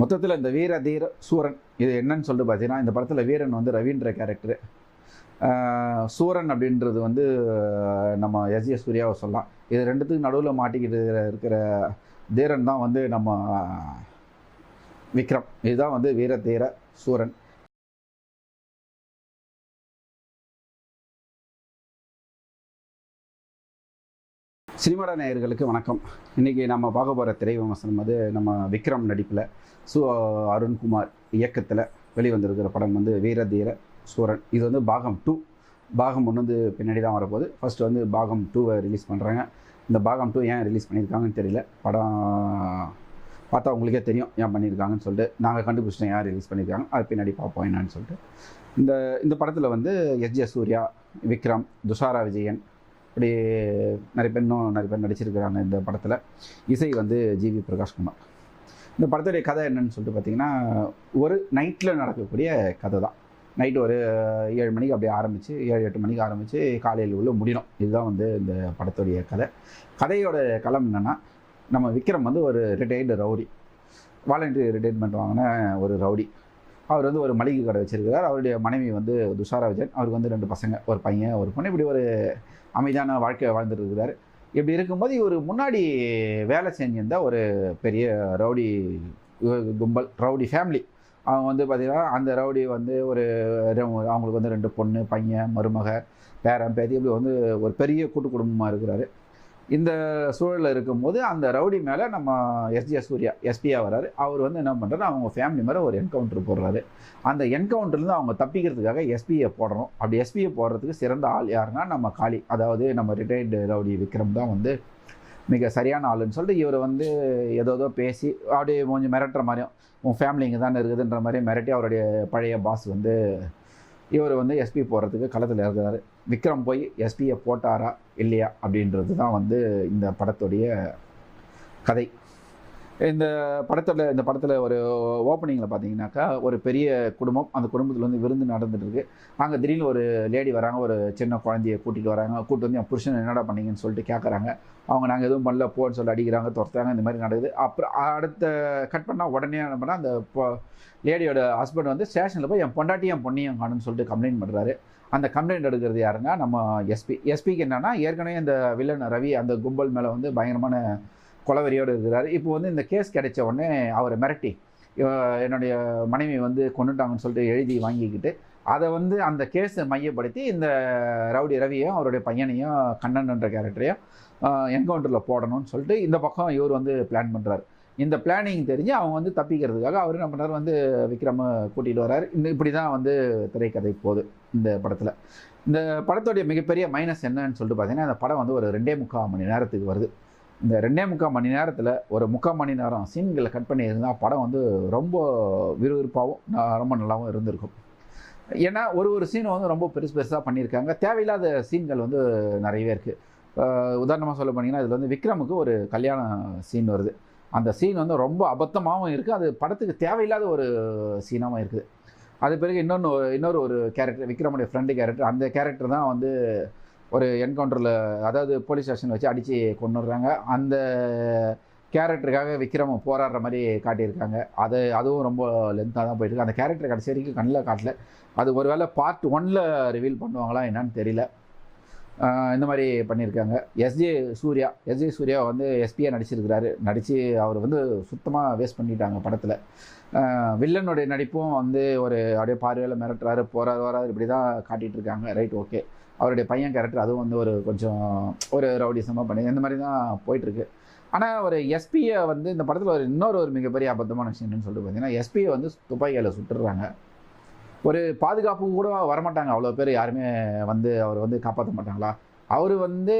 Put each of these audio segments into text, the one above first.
மொத்தத்தில் இந்த வீர தீர சூரன் இது என்னன்னு சொல்லிட்டு பார்த்தீங்கன்னா, இந்த படத்தில் வீரன் வந்து ரவீந்திர கேரக்டரு, சூரன் அப்படின்றது வந்து நம்ம எஸ்.ஜே. சூர்யாவை சொல்லலாம். இது ரெண்டுத்துக்கு நடுவில் மாட்டிக்கிட்டு இருக்கிற தீரன் தான் வந்து நம்ம விக்ரம். இதுதான் வந்து வீர தீர சூரன். சினிமாட நேயர்களுக்கு வணக்கம். இன்றைக்கி நம்ம பார்க்க போகிற திரை விமர்சனம் வந்து நம்ம விக்ரம் நடிப்பில் அருண்குமார் இயக்கத்தில் வெளிவந்திருக்கிற படம் வந்து வீர தீர சூரன். இது வந்து பாகம் 2. பாகம் 1 வந்து பின்னாடி தான் வரப்போகுது. ஃபஸ்ட்டு வந்து பாகம் 2வை ரிலீஸ் பண்ணுறாங்க. இந்த பாகம் 2 ஏன் ரிலீஸ் பண்ணியிருக்காங்கன்னு தெரியல. படம் பார்த்தா உங்களுக்கே தெரியும் ஏன் பண்ணியிருக்காங்கன்னு சொல்லிட்டு. நாங்கள் கண்டுபிடிச்சிட்டோம் யார் ரிலீஸ் பண்ணியிருக்காங்க, அது பின்னாடி பார்ப்போம் என்னன்னு சொல்லிட்டு. இந்த படத்தில் வந்து எஸ்.ஜே. சூர்யா, விக்ரம், துஷாரா விஜயன், இப்படி நிறைய பேர் நடிச்சிருக்கிறாங்க இந்த படத்தில். இசை வந்து ஜிவி பிரகாஷ்குமார். இந்த படத்துடைய கதை என்னன்னு சொல்லிட்டு பார்த்தீங்கன்னா, ஒரு நைட்டில் நடக்கக்கூடிய கதை தான். நைட்டு ஒரு 7 மணிக்கு அப்படியே ஆரம்பித்து 7-8 மணிக்கு ஆரம்பித்து காலையில் உள்ள முடியணும். இதுதான் வந்து இந்த படத்துடைய கதை. கதையோட களம் என்னென்னா, நம்ம விக்ரம் வந்து ஒரு ரிட்டையர்டு ரவுடி, வாலண்டரி ரிட்டையர்மெண்ட் வாங்கின ஒரு ரவுடி. அவர் வந்து ஒரு மளிகை கடை வச்சுருக்கிறார். அவருடைய மனைவி வந்து துஷாரா விஜயன். அவருக்கு வந்து 2 பசங்க, ஒரு பையன் ஒரு பொண்ணு. இப்படி ஒரு அமைதியான வாழ்க்கையை வாழ்ந்துட்டு இருக்கிறார். இப்படி இருக்கும்போது இவர் முன்னாடி வேலை செஞ்சிருந்த ஒரு பெரிய ரவுடி கும்பல், ரவுடி ஃபேமிலி. அவங்க வந்து பார்த்திங்கன்னா, அந்த ரவுடி வந்து அவங்களுக்கு வந்து 2 பொண்ணு, பையன், மருமக, பேரன், பேத்தி, இப்படி வந்து ஒரு பெரிய கூட்டு குடும்பமாக இருக்கிறாரு. இந்த சூழலில் இருக்கும்போது அந்த ரவுடி மேலே நம்ம எஸ்.ஜே. சூர்யா எஸ்பியாக வர்றாரு. அவர் வந்து என்ன பண்ணுறாரு, அவங்க ஃபேமிலி மேலே ஒரு என்கவுண்டர் போடுறாரு. அந்த என்கவுண்டர்லேருந்து அவங்க தப்பிக்கிறதுக்காக எஸ்பியை போடணும். அப்படி எஸ்பியை போடுறதுக்கு சிறந்த ஆள் யாருன்னா நம்ம காளி, அதாவது நம்ம ரிட்டையர்டு ரவுடி விக்ரம் தான் வந்து மிக சரியான ஆளுன்னு சொல்லிட்டு இவர் வந்து ஏதோ பேசி அப்படியே கொஞ்சம் மிரட்டுற மாதிரியும், உன் ஃபேமிலி இங்கே தானே இருக்குதுன்ற மாதிரி மிரட்டி அவருடைய பழைய பாஸ் வந்து இவர் வந்து எஸ்பி போடுறதுக்கு களத்தில் இருக்கிறாரு. விக்ரம் போய் எஸ்பியை போட்டாரா இல்லையா அப்படின்றது தான் வந்து இந்த படத்துடைய கதை. இந்த படத்தில் ஒரு ஓப்பனிங்கில் பார்த்தீங்கன்னாக்கா, ஒரு பெரிய குடும்பம், அந்த குடும்பத்தில் வந்து விருந்து நடந்துட்டு இருக்கு. அங்கே திடீர்னு ஒரு லேடி வராங்க, ஒரு சின்ன குழந்தைய கூட்டிகிட்டு வராங்க. கூப்பிட்டு வந்து என் புருஷன் என்னடா பண்ணீங்கன்னு சொல்லிட்டு கேட்குறாங்க. அவங்க நாங்கள் எதுவும் பண்ணல போன்னு சொல்லி அடிக்கிறாங்க, துரத்துறாங்க, இந்த மாதிரி நடக்குது. அப்புறம் அடுத்த கட் பண்ணால் உடனே என்ன பண்ணால், அந்த லேடியோட ஹஸ்பண்ட் வந்து ஸ்டேஷனில் போய் என் பொண்டாட்டி என் பொண்ணையும் காணுன்னு சொல்லிட்டு கம்ப்ளைண்ட் பண்ணுறாரு. அந்த கம்ப்ளைண்ட் எடுக்கிறது யாருன்னா நம்ம எஸ்பிக்கு என்னென்னா, ஏற்கனவே இந்த வில்லன் ரவி அந்த கும்பல் மேலே வந்து பயங்கரமான கொலவெறியோடு இருக்கிறாரு. இப்போ வந்து இந்த கேஸ் கிடைச்ச உடனே அவரை மிரட்டி என்னுடைய மனைவி வந்து கொண்டுட்டாங்கன்னு சொல்லிட்டு எழுதி வாங்கிக்கிட்டு, அதை வந்து அந்த கேஸை மையப்படுத்தி இந்த ரவுடி ரவியையும் அவருடைய பையனையும் கண்ணன்ன்ற கேரக்டரையும் என்கவுண்டரில் போடணும்னு சொல்லிட்டு இந்த பக்கம் இவர் வந்து பிளான் பண்ணுறாரு. இந்த பிளானிங் தெரிஞ்சு அவங்க வந்து தப்பிக்கிறதுக்காக அவர் என்ன பண்ணுறாரு, வந்து விக்ரம கூட்டிகிட்டு வர்றாரு. இப்படி தான் வந்து திரைக்கதை போகுது இந்த படத்தில். இந்த படத்துடைய மிகப்பெரிய மைனஸ் என்னன்னு சொல்லிட்டு பார்த்தீங்கன்னா, இந்த படம் வந்து ஒரு 2.25 மணி நேரத்துக்கு வருது. இந்த 2.25 மணி நேரத்தில் ஒரு 3/4 மணி நேரம் சீன்களை கட் பண்ணி இருந்தால் படம் வந்து ரொம்ப விறுவிறுப்பாகவும் ரொம்ப நல்லாவும் இருந்திருக்கும். ஏன்னா ஒரு சீனை வந்து ரொம்ப பெருசாக பண்ணியிருக்காங்க. தேவையில்லாத சீன்கள் வந்து நிறையவே இருக்குது. உதாரணமாக சொல்ல போனீங்கன்னா, இதில் வந்து விக்ரமுக்கு ஒரு கல்யாண சீன் வருது. அந்த சீன் வந்து ரொம்ப அபத்தமாகவும் இருக்குது, அது படத்துக்கு தேவையில்லாத ஒரு சீனாகவும் இருக்குது. அது பிறகு இன்னொரு ஒரு கேரக்டர், விக்ரமுடைய ஃப்ரெண்டு கேரக்டர், அந்த கேரக்டர் தான் வந்து ஒரு என்கவுண்டரில், அதாவது போலீஸ் ஸ்டேஷன் வச்சு அடித்து கொண்டுடுறாங்க. அந்த கேரக்டருக்காக விக்ரம் போராடுற மாதிரி காட்டியிருக்காங்க. அதுவும் ரொம்ப லென்த்தாக தான் போயிட்டுருக்கு. அந்த கேரக்டர் கடைசி வரைக்கும் கண்ணில் காட்டல. அது ஒரு வேளை பார்ட் 1ல் ரிவீல் பண்ணுவாங்களா என்னன்னு தெரியல. இந்த மாதிரி பண்ணியிருக்காங்க. எஸ்.ஜே. சூர்யா வந்து எஸ்பியாக நடித்து அவர் வந்து சுத்தமாக வேஸ்ட் பண்ணிட்டாங்க படத்தில். வில்லனுடைய நடிப்பும் வந்து ஒரு அப்படியே பார்வையில் மிரட்டுறாரு, வராது, இப்படி தான் காட்டிகிட்டு இருக்காங்க. Right, okay. அவருடைய பையன் கேரக்டர் அதுவும் வந்து கொஞ்சம் ஒரு ரவுடிசமாக பண்ணி இந்த மாதிரி தான் போயிட்டுருக்கு. ஆனால் ஒரு எஸ்பியை வந்து இந்த படத்தில் இன்னொரு மிகப்பெரிய அபத்தமான விஷயம் என்னன்னு சொல்லிட்டு பார்த்தீங்கன்னா, எஸ்பியை வந்து துப்பாக்கியால் சுட்டுடுறாங்க. ஒரு பாதுகாப்பு கூட வரமாட்டாங்க அவ்வளோ பேர், யாருமே வந்து அவர் வந்து காப்பாற்ற மாட்டாங்களா? அவர் வந்து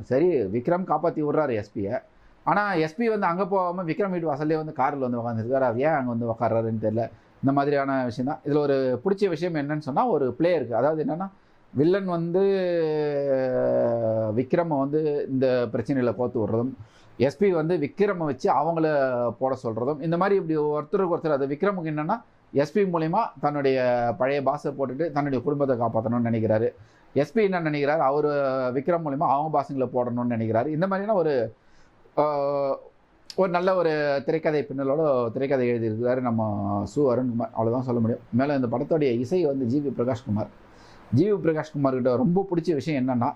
சரி விக்ரம் காப்பாற்றி விட்றாரு எஸ்பியை. ஆனால் எஸ்பி வந்து அங்கே போகாமல் விக்ரம் வீட்டு வாசல்லே வந்து காரில் வந்து உட்காந்துருக்காரு. அது ஏன் அங்கே வந்து உட்கார்றாருன்னு தெரியல. இந்த மாதிரியான விஷயம் தான் இதில் ஒரு பிடிச்ச விஷயம் என்னன்னு சொன்னால், ஒரு பிளே இருக்குது. அதாவது என்னென்னா, வில்லன் வந்து விக்ரமை வந்து இந்த பிரச்சனையில் கோத்து விடுறதும், எஸ்பி வந்து விக்ரமை வச்சு அவங்கள போட சொல்கிறதும், இந்த மாதிரி இப்படி ஒருத்தருக்கு ஒருத்தர். அது விக்ரமுக்கு என்னென்னா, எஸ்பி மூலிமா தன்னுடைய பழைய பாஸை போட்டுட்டு தன்னுடைய குடும்பத்தை காப்பாற்றணும்னு நினைக்கிறாரு. எஸ்பி என்ன நினைக்கிறார், அவர் விக்ரம் மூலிமா அவங்க பாஸுங்களை போடணும்னு நினைக்கிறாரு. இந்த மாதிரியான ஒரு நல்ல ஒரு திரைக்கதை பின்னலோட திரைக்கதை எழுதியிருக்கிறாரு நம்ம அருண்குமார், அவ்வளோதான் சொல்ல முடியும். மேலே இந்த படத்தோடைய இசை வந்து ஜிவி பிரகாஷ்குமார். ஜிவி பிரகாஷ்குமார்கிட்ட ரொம்ப பிடிச்ச விஷயம் என்னென்னா,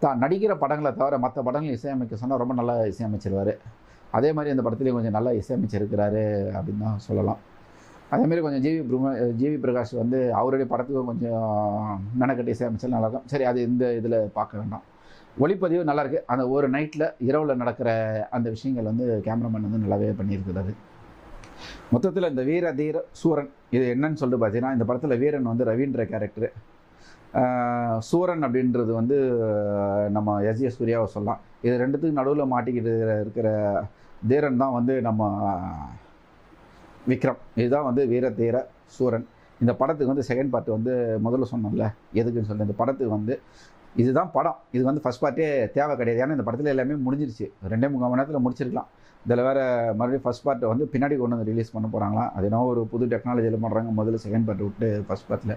தான் நடிக்கிற படங்களை தவிர மற்ற படங்கள் இசையமைக்க சொன்னால் ரொம்ப நல்லா இசையமைச்சிருவார். அதே மாதிரி இந்த படத்துலேயும் கொஞ்சம் நல்லா இசையமைச்சிருக்கிறாரு அப்படின்னு தான் சொல்லலாம். அதேமாரி கொஞ்சம் ஜிவி பிரகாஷ் வந்து அவருடைய படத்துக்கும் கொஞ்சம் மெனக்கட்டி இசையமைச்சல் நல்லாயிருக்கும். சரி, அது இந்த இதில் பார்க்க வேண்டாம். ஒளிப்பதிவு நல்லாயிருக்கு. அந்த ஒரு நைட்டில் இரவில் நடக்கிற அந்த விஷயங்கள் வந்து கேமராமேன் வந்து நல்லாவே பண்ணியிருக்கிறாரு. மொத்தத்தில் இந்த வீர தீர சூரன் இது என்னன்னு சொல்லிட்டு பார்த்தீங்கன்னா, இந்த படத்தில் வீரன் வந்து ரவீந்திர கேரக்டரு, சூரன் அப்படின்றது வந்து நம்ம எஸ் சூர்யாவை சொல்லலாம். இது ரெண்டுத்துக்கு நடுவில் மாட்டிக்கிட்டு இருக்கிற தீரன் தான் வந்து நம்ம விக்ரம். இதுதான் வந்து வீர தீர சூரன். இந்த படத்துக்கு வந்து செகண்ட் பார்ட் வந்து முதல்ல சொன்னோம்ல எதுக்குன்னு சொல்லி, இந்த படத்துக்கு வந்து இதுதான் படம். இது வந்து ஃபஸ்ட் பார்ட்டே தேவை கிடையாது. ஏன்னா இந்த படத்தில் எல்லாமே முடிஞ்சிருச்சு. 2.75 மணி நேரத்தில் முடிச்சிருக்கலாம். இதில் வேறு மறுபடியும் ஃபஸ்ட் பார்ட்டை வந்து பின்னாடி கொண்டு வந்து ரிலீஸ் பண்ண போகிறாங்களா? அது என்ன ஒரு புது டெக்னாலஜியில் பண்ணுறாங்க. முதல்ல செகண்ட் பார்ட் விட்டு ஃபஸ்ட் பார்ட்டில்